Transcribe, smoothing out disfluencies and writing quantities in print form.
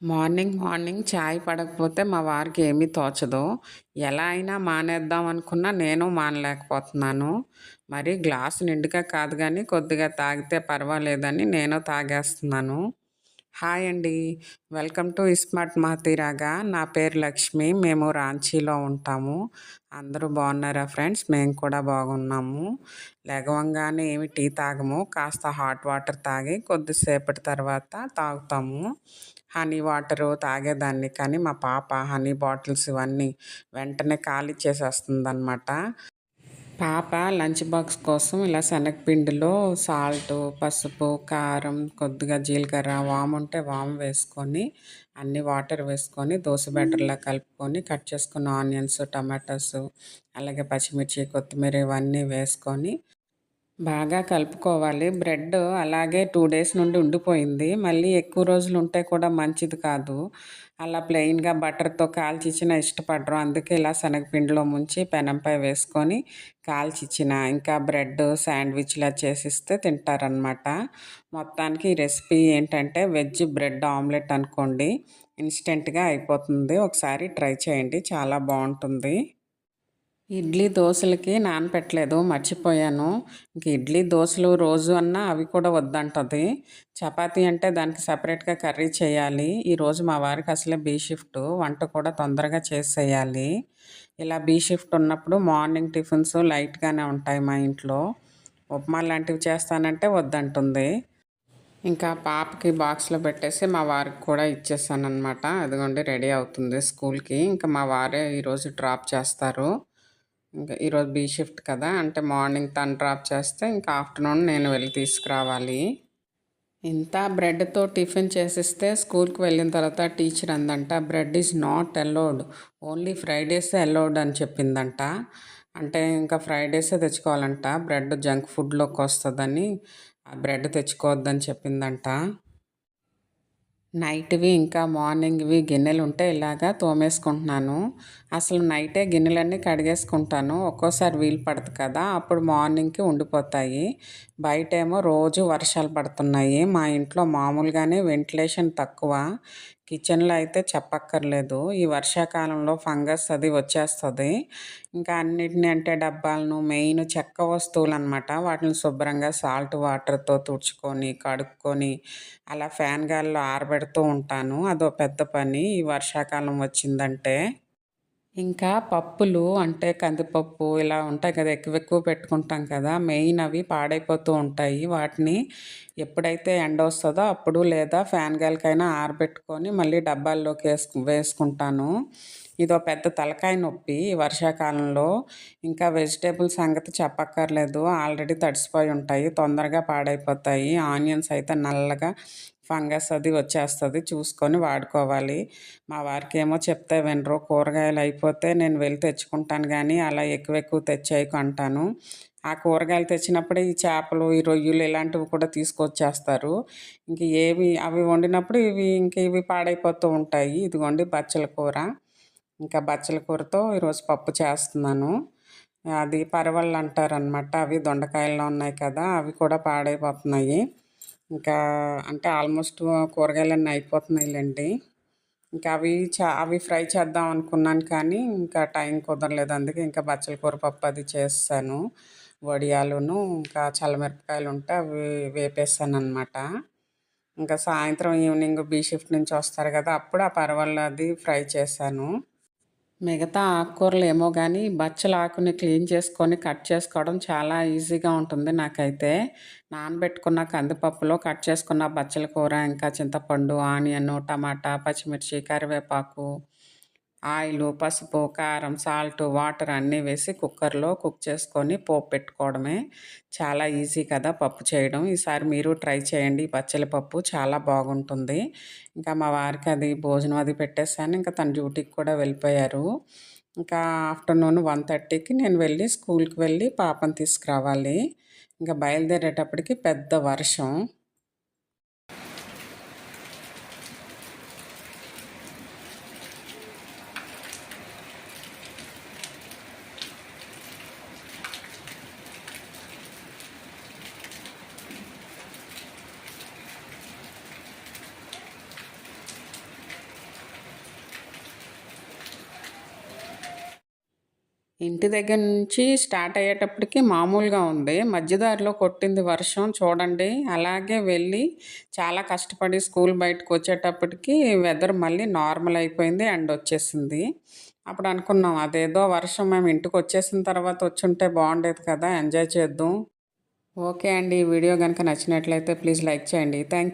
Morning morning చాయ్ పడకపోతే మా వారికి ఏమీ తోచదు. ఎలా అయినా మానేద్దాం అనుకున్నా నేను మానలేకపోతున్నాను. మరి గ్లాసు నిండుగా కాదు గానీ కొద్దిగా తాగితే పర్వాలేదని నేను తాగేస్తున్నాను. హాయ్ అండి. Welcome to iSmart Mahathiraga. నా పేరు లక్ష్మి. మేము రాంచీలో ఉంటాము. అందరూ బాగున్నారా ఫ్రెండ్స్? మేము కూడా బాగున్నాము. లెగవంగానే ఏమి టీ తాగము. కాస్త హాట్ వాటర్ తాగి కొద్దిసేపటి తర్వాత తాగుతాము. హనీ వాటరు తాగేదాన్ని, కానీ మా పాప హనీ బాటిల్స్ ఇవన్నీ వెంటనే ఖాళీ చేసేస్తుందనమాట. పాప లంచ్ బాక్స్ కోసం ఇలా శనగపిండిలో సాల్టు, పసుపు, కారం, కొద్దిగా జీలకర్ర, వాము ఉంటే వాము వేసుకొని అన్ని వాటర్ వేసుకొని దోశ బ్యాటర్లా కలుపుకొని కట్ చేసుకున్న ఆనియన్స్, టమాటాస్, అలాగే పచ్చిమిర్చి, కొత్తిమీర ఇవన్నీ వేసుకొని బాగా కలుపుకోవాలి. బ్రెడ్ అలాగే 2 డేస్ నుండి ఉండిపోయింది. మళ్ళీ ఎక్కువ రోజులు ఉంటే కూడా మంచిది కాదు. అలా ప్లెయిన్‌గా బటర్‌తో కాల్చిచ్చినా ఇష్టపడరు. అందుకే ఇలా శనగపిండిలో ముంచి పెనంపై వేసుకొని కాల్చిచ్చిన, ఇంకా బ్రెడ్ శాండ్‌విచ్‌లా చేసిస్తే తింటారనమాట. మొత్తానికి ఈ రెసిపీ ఏంటంటే వెజ్ బ్రెడ్ ఆమ్లెట్ అనుకోండి. ఇన్‌స్టెంట్‌గా అయిపోతుంది. ఒకసారి ట్రై చేయండి. చాలా బావుంటుంది. ఇడ్లీ దోశలకి నానపెట్టలేదు, మర్చిపోయాను. ఇంక ఇడ్లీ దోశలు రోజు అన్నా అవి కూడా వద్దంటది. చపాతీ అంటే దానికి సపరేట్గా కర్రీ చేయాలి. ఈరోజు మా వారికి అసలే బీ షిఫ్ట్, వంట కూడా తొందరగా చేసేయాలి. ఇలా బీ షిఫ్ట్ ఉన్నప్పుడు మార్నింగ్ టిఫిన్స్ లైట్గానే ఉంటాయి మా ఇంట్లో. ఉప్మా లాంటివి చేస్తానంటే వద్దంటుంది. ఇంకా పాపకి బాక్స్లో పెట్టేసి మా వారికి కూడా ఇచ్చేసానమాట. అదిగోండి రెడీ అవుతుంది స్కూల్కి. ఇంకా మా వారే ఈరోజు డ్రాప్ చేస్తారు. ఇంకా ఈరోజు బీ షిఫ్ట్ కదా, అంటే మార్నింగ్ తను డ్రాప్ చేస్తే ఇంకా ఆఫ్టర్నూన్ నేను వెళ్ళి తీసుకురావాలి. ఇంత బ్రెడ్‌తో టిఫిన్ చేసిస్తే స్కూల్‌కి వెళ్ళిన తర్వాత టీచర్ అందంట, bread is not allowed, only ఫ్రైడేసే అలౌడ్ అని చెప్పిందంట. అంటే ఇంకా ఫ్రైడేసే తెచ్చుకోవాలంట. బ్రెడ్ జంక్ ఫుడ్‌లోకి వస్తుందని ఆ బ్రెడ్ తెచ్చుకోవద్దని చెప్పిందంట. నైట్‌వి ఇంకా మార్నింగ్‌వి గిన్నెలుంటే ఇలాగా తోమేసుకుంటున్నాను. అసలు నైటే గిన్నెలన్నీ కడిగేసుకుంటాను. ఒక్కోసారి వీలు పడదు కదా, అప్పుడు మార్నింగ్‌కి ఉండిపోతాయి. బయటేమో రోజు వర్షాలు పడుతున్నాయి. మా ఇంట్లో మామూలుగానే వెంటిలేషన్ తక్కువ. కిచెన్లో అయితే చెప్పక్కర్లేదు. ఈ వర్షాకాలంలో ఫంగస్ అది వచ్చేస్తుంది. ఇంకా అన్నిటిని అంటే డబ్బాలను, మెయిన్ చెక్క వస్తువులనమాట, వాటిని శుభ్రంగా సాల్ట్ వాటర్‌తో తుడుచుకొని, కడుక్కొని అలా ఫ్యాన్ గాలిలో ఆరబెడుతూ ఉంటాను. అదో పెద్ద పని ఈ వర్షాకాలం వచ్చిందంటే. ఇంకా పప్పులు అంటే కందిపప్పు ఇలా ఉంటాయి కదా, ఎక్కువ ఎక్కువ పెట్టుకుంటాం కదా, మెయిన్ అవి పాడైపోతూ ఉంటాయి. వాటిని ఎప్పుడైతే ఎండ వస్తుందో అప్పుడు లేదా ఫ్యాన్ గాలికైనా ఆరబెట్టుకొని మళ్ళీ డబ్బాల్లోకి వేసుకుంటాను. ఇదో పెద్ద తలకాయ నొప్పి ఈ వర్షాకాలంలో. ఇంకా వెజిటేబుల్ సంగతి చెప్పక్కర్లేదు, ఆల్రెడీ తడిసిపోయి ఉంటాయి, తొందరగా పాడైపోతాయి. ఆనియన్స్ అయితే నల్లగా ఫంగస్ అది వచ్చేస్తుంది, చూసుకొని వాడుకోవాలి. మా వారికేమో చెప్తే వినరు. కూరగాయలు అయిపోతే నేను వెళ్ళి తెచ్చుకుంటాను కానీ అలా ఎక్కువ ఎక్కువ తెచ్చేయకు అంటాను. ఆ కూరగాయలు తెచ్చినప్పుడే ఈ చేపలు, ఈ రొయ్యలు ఇలాంటివి కూడా తీసుకొచ్చేస్తారు. ఇంక ఏవి అవి వండినప్పుడు ఇవి పాడైపోతూ ఉంటాయి. ఇదిగోండి బచ్చల కూర. ఇంకా బచ్చల కూరతో ఈరోజు పప్పు చేస్తున్నాను. అది పరవళ్ళు అంటారనమాట. అవి దొండకాయల్లో ఉన్నాయి కదా, అవి కూడా పాడైపోతున్నాయి. ఇంకా అంటే ఆల్మోస్ట్ కూరగాయలన్నీ అయిపోతున్నాయిలెండి. ఇంకా అవి ఫ్రై చేద్దాం అనుకున్నాను కానీ ఇంకా టైం కుదరలేదు. అందుకే ఇంకా బచ్చల కూర పప్పు అది చేసేసాను. వడియాలును ఇంకా చల్లమిరపకాయలు ఉంటే అవి వేపేసాననమాట. ఇంకా సాయంత్రం ఈవినింగ్ బీ షిఫ్ట్ నుంచి వస్తారు కదా, అప్పుడు ఆ పరవళ్ళు అది ఫ్రై చేశాను. మిగతా ఆకుకూరలు ఏమో కానీ బచ్చల ఆకుని క్లీన్ చేసుకొని కట్ చేసుకోవడం చాలా ఈజీగా ఉంటుంది నాకైతే. నానబెట్టుకున్న కందిపప్పులో కట్ చేసుకున్న బచ్చల కూర, ఇంకా చింతపండు, ఆనియన్, టమాటా, పచ్చిమిర్చి, కరివేపాకు, ఆయిలు, పసుపు, కారం, సాల్ట్, వాటర్ అన్నీ వేసి కుక్కర్లో కుక్ చేసుకొని పోపు పెట్టుకోవడమే. చాలా ఈజీ కదా పప్పు చేయడం. ఈసారి మీరు ట్రై చేయండి. బచ్చల పప్పు చాలా బాగుంటుంది. ఇంకా మా వారికి అది భోజనం అది పెట్టేసాను. ఇంకా తన డ్యూటీకి కూడా వెళ్ళిపోయారు. ఇంకా ఆఫ్టర్నూన్ 1:30కి నేను వెళ్ళి స్కూల్కి వెళ్ళి పాపని తీసుకురావాలి. ఇంకా బయలుదేరేటప్పటికి పెద్ద వర్షం. ఇంటి దగ్గర నుంచి స్టార్ట్ అయ్యేటప్పటికి మామూలుగా ఉంది. మధ్యదారిలో కొట్టింది వర్షం చూడండి. అలాగే వెళ్ళి చాలా కష్టపడి స్కూల్ బయటకొచ్చేటప్పటికి వెదర్ మళ్ళీ నార్మల్ అయిపోయింది. ఎండ వచ్చేసింది. అప్పుడు అనుకున్నాం అదేదో వర్షం మేము ఇంటికొచ్చేసిన తర్వాత వచ్చుంటే బాగుండేది కదా! ఎంజాయ్ చేద్దుం. ఓకే అండి. ఈ వీడియో గనుక నచ్చినట్లయితే ప్లీజ్ లైక్ చేయండి. Thank you.